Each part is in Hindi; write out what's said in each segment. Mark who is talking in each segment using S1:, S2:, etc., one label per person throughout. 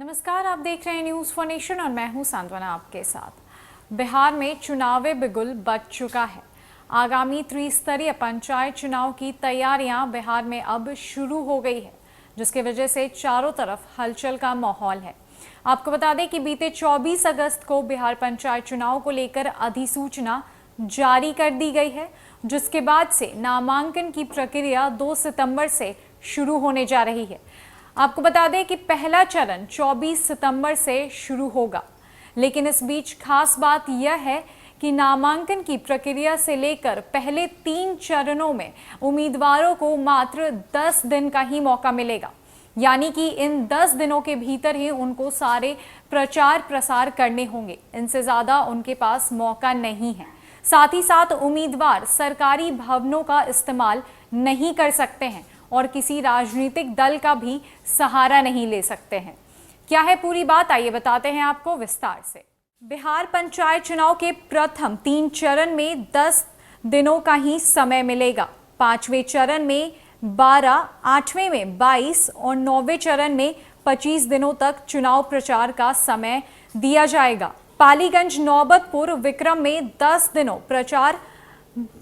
S1: नमस्कार, आप देख रहे हैं न्यूज़ फॉर नेशन और मैं हूं सांत्वना आपके साथ। बिहार में चुनावी बिगुल बज चुका है। आगामी त्रिस्तरीय पंचायत चुनाव की तैयारियां बिहार में अब शुरू हो गई है, जिसकी वजह से चारों तरफ हलचल का माहौल है। आपको बता दें कि बीते 24 अगस्त को बिहार पंचायत चुनाव को लेकर अधिसूचना जारी कर दी गई है, जिसके बाद से नामांकन की प्रक्रिया 2 सितंबर से शुरू होने जा रही है। आपको बता दें कि पहला चरण 24 सितंबर से शुरू होगा, लेकिन इस बीच खास बात यह है कि नामांकन की प्रक्रिया से लेकर पहले 3 चरणों में उम्मीदवारों को मात्र 10 दिन का ही मौका मिलेगा। यानी कि इन 10 दिनों के भीतर ही उनको सारे प्रचार प्रसार करने होंगे। इनसे ज़्यादा उनके पास मौका नहीं है। साथ ही साथ उम्मीदवार सरकारी भवनों का इस्तेमाल नहीं कर सकते हैं और किसी राजनीतिक दल का भी सहारा नहीं ले सकते हैं। क्या है पूरी बात, आइए बताते हैं आपको विस्तार से। बिहार पंचायत चुनाव के प्रथम 3 चरण में 10 दिनों का ही समय मिलेगा। 5वें चरण में 12, 8वें में 22 और 9वें चरण में 25 दिनों तक चुनाव प्रचार का समय दिया जाएगा। पालीगंज, नौबतपुर, विक्रम में 10 दिनों प्रचार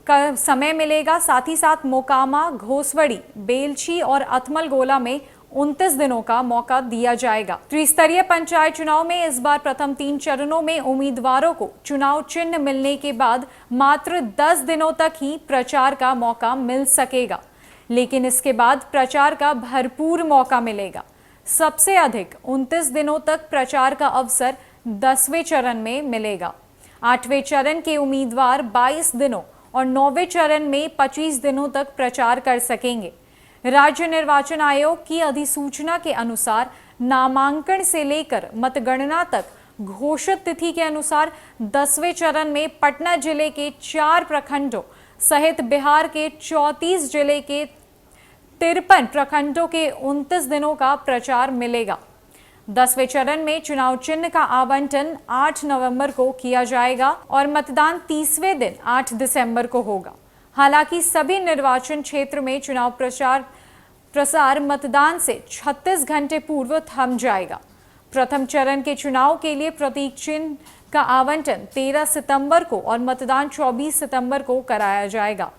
S1: का समय मिलेगा। साथ ही साथ मोकामा, घोसवड़ी, बेलछी और अथमलगोला में 29 दिनों का मौका दिया जाएगा। त्रिस्तरीय पंचायत चुनाव में इस बार प्रथम 3 चरणों में उम्मीदवारों को चुनाव चिन्ह मिलने के बाद मात्र 10 दिनों तक ही प्रचार का मौका मिल सकेगा, लेकिन इसके बाद प्रचार का भरपूर मौका मिलेगा। सबसे अधिक 29 दिनों तक प्रचार का अवसर 10वें चरण में मिलेगा। 8वें चरण के उम्मीदवार 22 दिनों और 9वें चरण में 25 दिनों तक प्रचार कर सकेंगे। राज्य निर्वाचन आयोग की अधिसूचना के अनुसार नामांकन से लेकर मतगणना तक घोषित तिथि के अनुसार 10वें चरण में पटना जिले के 4 प्रखंडों सहित बिहार के 34 जिले के 53 प्रखंडों के 29 दिनों का प्रचार मिलेगा। 10वें चरण में चुनाव चिन्ह का आवंटन 8 नवंबर को किया जाएगा और मतदान 30वें दिन 8 दिसंबर को होगा। हालांकि सभी निर्वाचन क्षेत्र में चुनाव प्रसार मतदान से 36 घंटे पूर्व थम जाएगा। प्रथम चरण के चुनाव के लिए प्रतीक चिन्ह का आवंटन 13 सितंबर को और मतदान 24 सितंबर को कराया जाएगा।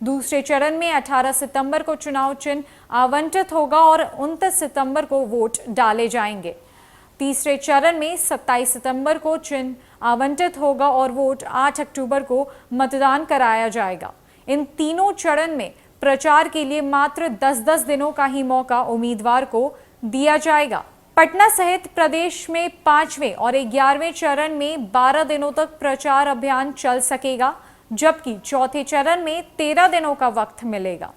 S1: दूसरे चरण में 18 सितंबर को चुनाव चिन्ह आवंटित होगा और 29 सितंबर को वोट डाले जाएंगे। तीसरे चरण में 27 सितंबर को चिन्ह आवंटित होगा और वोट 8 अक्टूबर को मतदान कराया जाएगा। इन तीनों चरण में प्रचार के लिए मात्र 10-10 दिनों का ही मौका उम्मीदवार को दिया जाएगा। पटना सहित प्रदेश में 5वें और 11वें चरण में 12 दिनों तक प्रचार अभियान चल सकेगा, जबकि चौथे चरण में 13 दिनों का वक्त मिलेगा।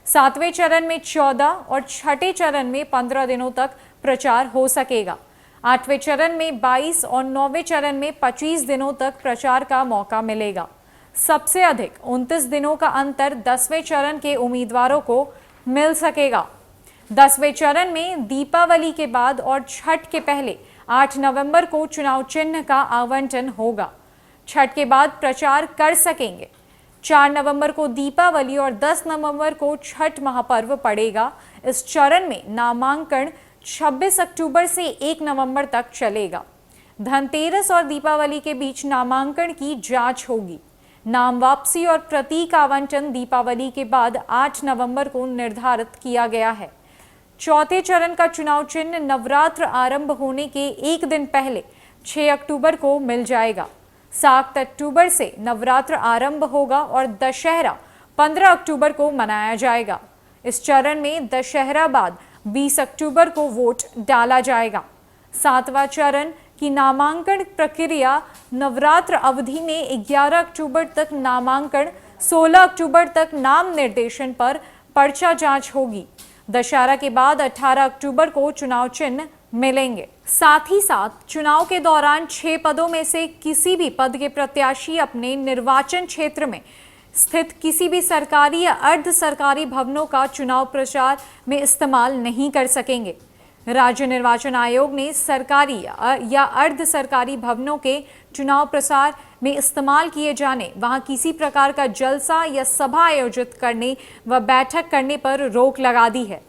S1: 7वें चरण में 14 और 6ठे चरण में 15 दिनों तक प्रचार हो सकेगा। 8वें चरण में 22 और 9वें चरण में 25 दिनों तक प्रचार का मौका मिलेगा। सबसे अधिक 29 दिनों का अंतर 10वें चरण के उम्मीदवारों को मिल सकेगा। 10वें चरण में दीपावली के बाद और छठ के पहले 8 नवंबर को चुनाव चिन्ह का आवंटन होगा। छठ के बाद प्रचार कर सकेंगे। 4 नवंबर को दीपावली और 10 नवंबर को छठ महापर्व पड़ेगा। इस चरण में नामांकन 26 अक्टूबर से 1 नवंबर तक चलेगा। धनतेरस और दीपावली के बीच नामांकन की जांच होगी। नाम वापसी और प्रतीक आवंटन दीपावली के बाद 8 नवंबर को निर्धारित किया गया है। चौथे चरण का चुनाव चिन्ह नवरात्र आरंभ होने के 1 दिन पहले 6 अक्टूबर को मिल जाएगा। 7 अक्टूबर से नवरात्र आरंभ होगा और दशहरा 15 अक्टूबर को मनाया जाएगा। इस चरण में दशहरा बाद 20 अक्टूबर को वोट डाला जाएगा। 7वां चरण की नामांकन प्रक्रिया नवरात्र अवधि में 11 अक्टूबर तक नामांकन, 16 अक्टूबर तक नाम निर्देशन पर पर्चा जांच होगी। दशहरा के बाद 18 अक्टूबर को चुनाव चिन्ह मिलेंगे। साथ ही साथ चुनाव के दौरान 6 पदों में से किसी भी पद के प्रत्याशी अपने निर्वाचन क्षेत्र में स्थित किसी भी सरकारी या अर्ध सरकारी भवनों का चुनाव प्रचार में इस्तेमाल नहीं कर सकेंगे। राज्य निर्वाचन आयोग ने सरकारी या अर्ध सरकारी भवनों के चुनाव प्रसार में इस्तेमाल किए जाने, वहां किसी प्रकार का जलसा या सभा आयोजित करने व बैठक करने पर रोक लगा दी है।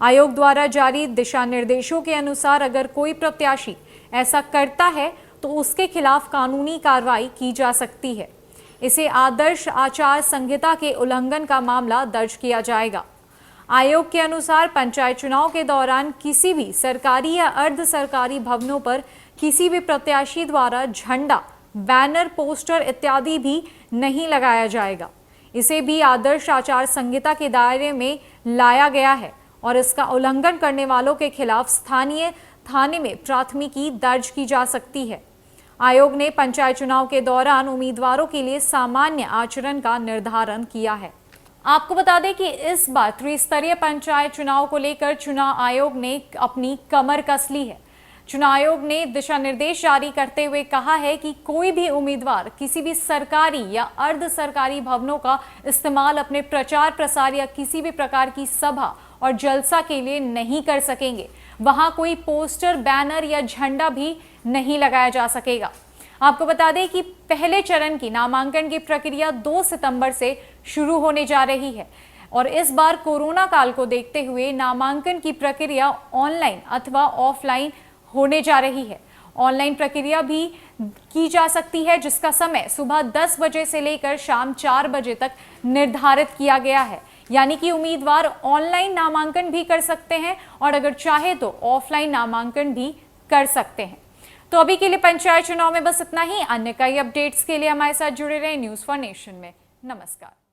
S1: आयोग द्वारा जारी दिशा निर्देशों के अनुसार अगर कोई प्रत्याशी ऐसा करता है तो उसके खिलाफ कानूनी कार्रवाई की जा सकती है। इसे आदर्श आचार संहिता के उल्लंघन का मामला दर्ज किया जाएगा। आयोग के अनुसार पंचायत चुनाव के दौरान किसी भी सरकारी या अर्ध सरकारी भवनों पर किसी भी प्रत्याशी द्वारा झंडा, बैनर, पोस्टर इत्यादि भी नहीं लगाया जाएगा। इसे भी आदर्श आचार संहिता के दायरे में लाया गया है और इसका उल्लंघन करने वालों के खिलाफ स्थानीय थाने में प्राथमिकी दर्ज की जा सकती है। आयोग ने पंचायत चुनाव के दौरान उम्मीदवारों के लिए सामान्य आचरण का निर्धारण किया है। आपको बता दें कि इस बार त्रिस्तरीय पंचायत चुनाव को लेकर चुनाव आयोग ने अपनी कमर कस ली है। चुनाव आयोग ने दिशा निर्देश जारी करते हुए कहा है कि कोई भी उम्मीदवार किसी भी सरकारी या अर्ध सरकारी भवनों का इस्तेमाल अपने प्रचार प्रसार या किसी भी प्रकार की सभा और जलसा के लिए नहीं कर सकेंगे। वहां कोई पोस्टर, बैनर या झंडा भी नहीं लगाया जा सकेगा। आपको बता दें कि पहले चरण की नामांकन की प्रक्रिया 2 सितंबर से शुरू होने जा रही है और इस बार कोरोना काल को देखते हुए नामांकन की प्रक्रिया ऑनलाइन अथवा ऑफलाइन होने जा रही है। ऑनलाइन प्रक्रिया भी की जा सकती है, जिसका समय सुबह 10 बजे से लेकर शाम 4 बजे तक निर्धारित किया गया है। यानी कि उम्मीदवार ऑनलाइन नामांकन भी कर सकते हैं और अगर चाहे तो ऑफलाइन नामांकन भी कर सकते हैं। तो अभी के लिए पंचायत चुनाव में बस इतना ही। अन्य कई अपडेट्स के लिए हमारे साथ जुड़े रहे न्यूज़ फॉर नेशन में। नमस्कार।